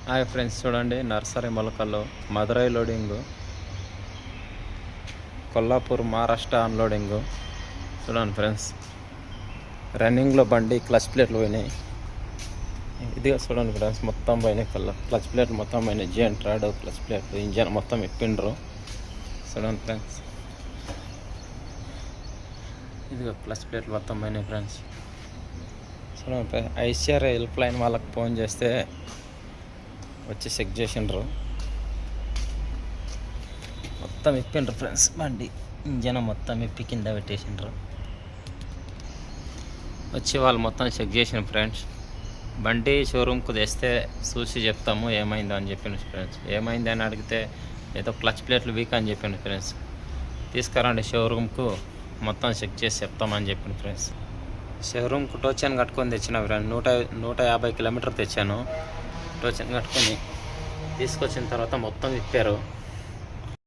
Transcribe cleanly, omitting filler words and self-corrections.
Hi friends, చూడండి nursery మొలకల్లో Madurai loading, Kollapur Maharashtra unloading. చూడండి friends, రన్నింగ్లో బండి క్లచ్ ప్లేట్లు పోయినాయి. ఇదిగా చూడండి ఫ్రెండ్స్, మొత్తం పోయినాయి. క్లచ్ ప్లేట్లు మొత్తం పోయినాయి. జియంట్ రాడ్ క్లచ్ ప్లేట్లు ఇంజన్ మొత్తం ఇప్పిండ్రు. చూడండి ఫ్రెండ్స్, ఇదిగో క్లచ్ ప్లేట్లు మొత్తం పోయినాయి ఫ్రెండ్స్. చూడండి ఫ్రెండ్స్, ఐసీఆర్ హెల్ప్ లైన్ వాళ్ళకి ఫోన్ చేస్తే వచ్చి చెక్ చేసిండ్రు. మొత్తం ఇప్పిండ్రు ఫ్రెండ్స్. బండి ఇంజన్ మొత్తం ఇప్పి కింద పెట్టేసిండ్రు. వచ్చి వాళ్ళు మొత్తం చెక్ చేసిన ఫ్రెండ్స్. బండి షోరూమ్కు తెస్తే చూసి చెప్తాము ఏమైందో అని చెప్పిండు ఫ్రెండ్స్. ఏమైంది అని అడిగితే ఏదో క్లచ్ ప్లేట్లు వీక్ అని చెప్పిండు ఫ్రెండ్స్. తీసుకురండి షోరూమ్కు, మొత్తం చెక్ చేసి చెప్తామని చెప్పిండు ఫ్రెండ్స్. షోరూమ్కు టోచెన్ కట్టుకొని తెచ్చిన ఫ్రెండ్. 150 కిలోమీటర్ తెచ్చాను. టోచెన్ కట్టుకొని తీసుకొచ్చిన తర్వాత మొత్తం విప్పారు.